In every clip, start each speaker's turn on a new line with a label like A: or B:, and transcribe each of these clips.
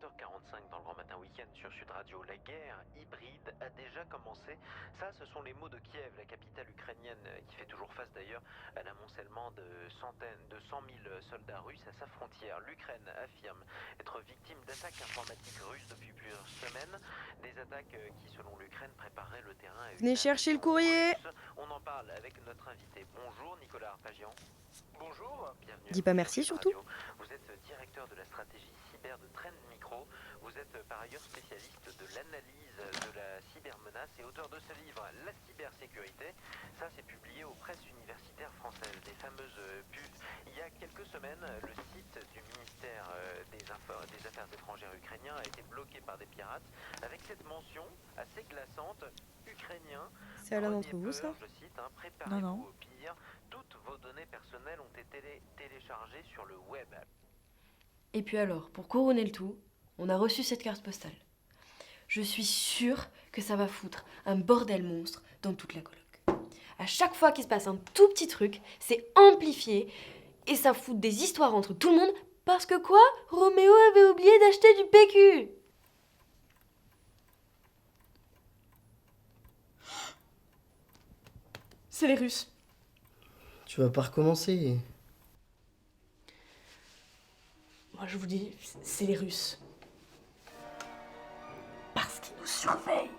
A: 7h45 dans le Grand Matin Week-end sur Sud Radio. La guerre hybride a déjà commencé. Ça, ce sont les mots de Kiev, la capitale ukrainienne, qui fait toujours face d'ailleurs à l'amoncellement de centaines, de 100 000 soldats russes à sa frontière. L'Ukraine affirme être victime d'attaques informatiques russes depuis plusieurs semaines. Des attaques qui, selon l'Ukraine, prépareraient le terrain à une
B: Venez chercher le
A: invasion
B: courrier.
A: russe. On en parle avec notre invité. Bonjour Nicolas Arpagian.
C: Bonjour.
A: Bienvenue.
B: Dis pas
A: sur
B: merci
A: Sud
B: surtout.
A: Radio. Vous êtes directeur de la stratégie cyber de Trend Micro. Vous êtes par ailleurs spécialiste de l'analyse de la cybermenace et auteur de ce livre La cybersécurité. Ça, c'est publié aux presses universitaires françaises, des fameuses PUF. Il y a quelques semaines, le site du ministère des Affaires étrangères ukrainien a été bloqué par des pirates avec cette mention assez glaçante: Ukrainien.
B: C'est à l'un d'entre vous, ça?
A: Je cite, préparez-vous
D: Non.
A: au pire. Toutes vos données personnelles ont été téléchargées sur le web.
E: Et puis alors, pour couronner le tout, on a reçu cette carte postale. Je suis sûre que ça va foutre un bordel monstre dans toute la coloc. À chaque fois qu'il se passe un tout petit truc, c'est amplifié et ça fout des histoires entre tout le monde parce que quoi? Roméo avait oublié d'acheter du PQ.
D: C'est les Russes.
F: Tu vas pas recommencer.
D: Moi, je vous dis, c'est les Russes. Parce qu'ils nous surveillent.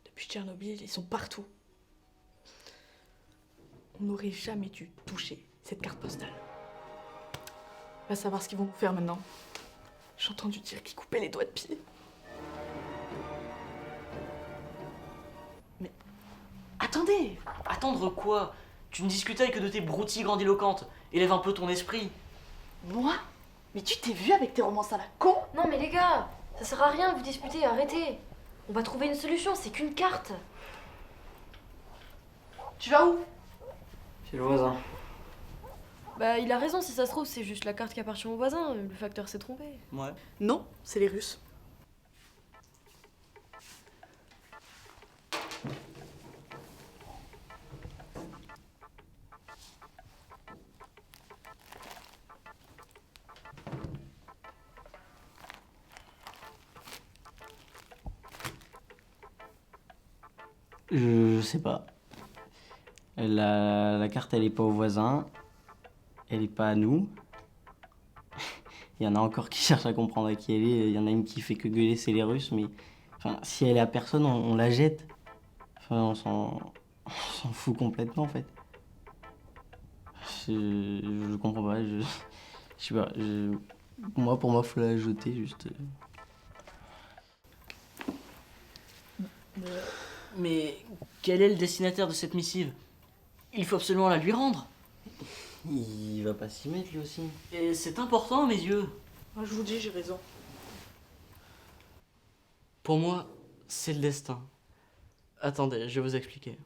D: Depuis Tchernobyl, ils sont partout. On n'aurait jamais dû toucher cette carte postale. Va savoir ce qu'ils vont nous faire maintenant. J'ai entendu dire qu'ils coupaient les doigts de pied. Mais attendez!
G: Attendre quoi? Tu ne discutais que de tes broutilles grandiloquentes. Élève un peu ton esprit.
D: Moi? Mais tu t'es vu avec tes romances à la con?
E: Non mais les gars, ça sert à rien de vous disputer, arrêtez. On va trouver une solution, c'est qu'une carte.
D: Tu vas où?
G: Chez le voisin.
E: Bah il a raison, si ça se trouve, c'est juste la carte qui appartient au voisin, le facteur s'est trompé.
G: Ouais.
D: Non, c'est les Russes.
F: Je sais pas. La carte, elle est pas au voisin. Elle est pas à nous. Il y en a encore qui cherchent à comprendre à qui elle est. Il y en a une qui fait que gueuler, c'est les Russes. Mais enfin, si elle est à personne, on la jette. Enfin, on s'en fout complètement, en fait. Je comprends pas. Je sais pas. Pour moi, faut la jeter, juste.
G: Mais quel est le destinataire de cette missive? Il faut absolument la lui rendre.
F: Il va pas s'y mettre, lui aussi.
G: Et c'est important à mes yeux.
D: Moi, je vous dis, j'ai raison.
G: Pour moi, c'est le destin. Attendez, je vais vous expliquer.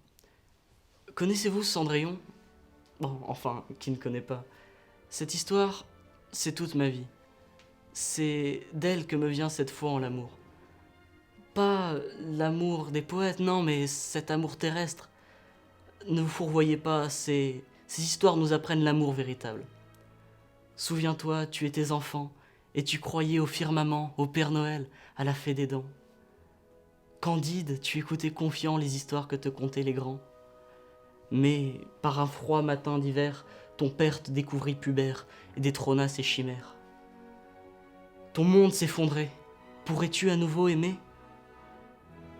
G: Connaissez-vous Cendrillon? Bon, enfin, qui ne connaît pas. Cette histoire, c'est toute ma vie. C'est d'elle que me vient cette foi en l'amour. Pas l'amour des poètes, non, mais cet amour terrestre. Ne vous fourvoyez pas, ces histoires nous apprennent l'amour véritable. Souviens-toi, tu étais enfant, et tu croyais au firmament, au Père Noël, à la fée des dents. Candide, tu écoutais confiant les histoires que te contaient les grands. Mais, par un froid matin d'hiver, ton père te découvrit pubère et détrôna ses chimères. Ton monde s'effondrait. Pourrais-tu à nouveau aimer?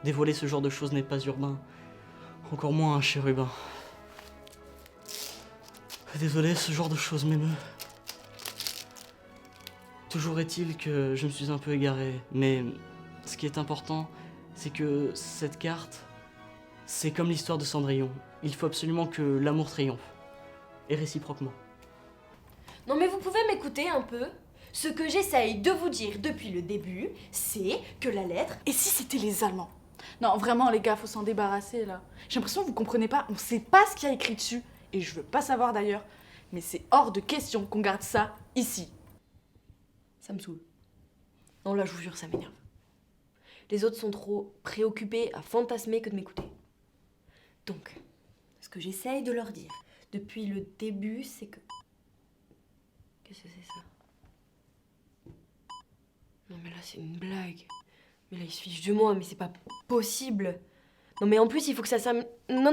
G: Dévoiler ce genre de choses n'est pas urbain, encore moins un chérubin. Désolé, ce genre de choses m'émeut. Toujours est-il que je me suis un peu égaré, mais ce qui est important, c'est que cette carte, c'est comme l'histoire de Cendrillon. Il faut absolument que l'amour triomphe, et réciproquement.
E: Non mais vous pouvez m'écouter un peu? Ce que j'essaye de vous dire depuis le début, c'est que la lettre...
D: Et si c'était les Allemands? Non, vraiment, les gars, faut s'en débarrasser, là. J'ai l'impression que vous comprenez pas, on sait pas ce qu'il y a écrit dessus. Et je veux pas savoir d'ailleurs. Mais c'est hors de question qu'on garde ça ici.
E: Ça me saoule. Non là je vous jure, ça m'énerve. Les autres sont trop préoccupés à fantasmer que de m'écouter. Donc, ce que j'essaye de leur dire depuis le début, c'est que... Qu'est-ce que c'est ça? Non mais là c'est une blague. Mais là il se fiche de moi, mais c'est pas possible. Non mais en plus il faut que ça s'am... Non.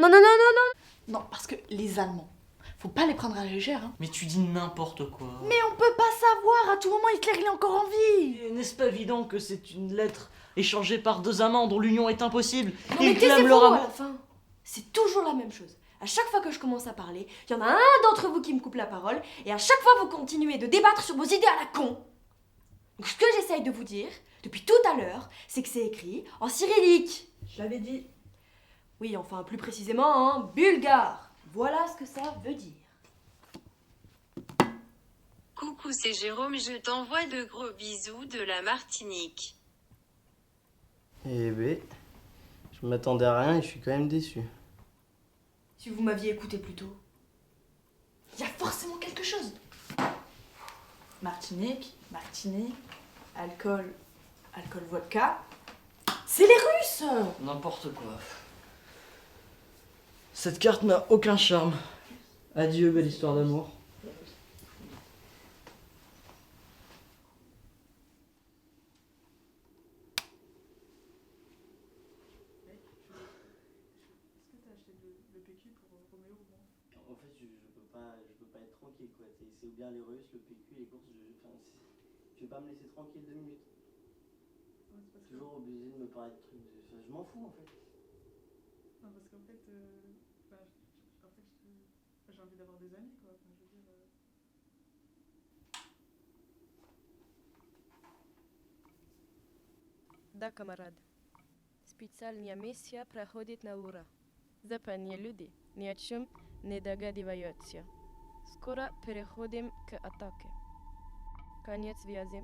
D: Non, parce que les Allemands, faut pas les prendre à la légère, hein.
G: Mais tu dis n'importe quoi.
D: Mais on peut pas savoir, à tout moment Hitler il est encore en vie.
G: Et n'est-ce pas évident que c'est une lettre échangée par deux amants dont l'union est impossible?
E: Non mais
G: Ils clament
E: taisez-vous
G: leur
E: à
G: amour.
E: la fin. C'est toujours la même chose. À chaque fois que je commence à parler, il y en a un d'entre vous qui me coupe la parole, et à chaque fois vous continuez de débattre sur vos idées à la con. Donc ce que j'essaye de vous dire, depuis tout à l'heure, c'est que c'est écrit en cyrillique. Je l'avais dit. Oui, enfin plus précisément en bulgare. Voilà ce que ça veut dire.
B: Coucou, c'est Jérôme, je t'envoie de gros bisous de la Martinique.
F: Eh ben, je m'attendais à rien et je suis quand même déçu.
E: Si vous m'aviez écouté plus tôt.
D: Il y a forcément quelque chose. Martinique, alcool, vodka. C'est les Russes.
G: N'importe quoi. Cette carte n'a aucun charme. Adieu, belle histoire d'amour.
F: En fait, je peux pas être tranquille, quoi. C'est ou bien les Russes, le PQ, les courses. Tu veux pas me laisser tranquille 2 minutes? Toujours obligé de me parler de trucs. Je m'en fous, en fait.
C: Non, parce qu'en fait, j'ai envie d'avoir des amis, quoi. Enfin, je veux dire,
H: Да, камарад. Специальная миссия проходит на ура. Западные люди ни о чем не догадываются. Скоро переходим к атаке. Конец связи.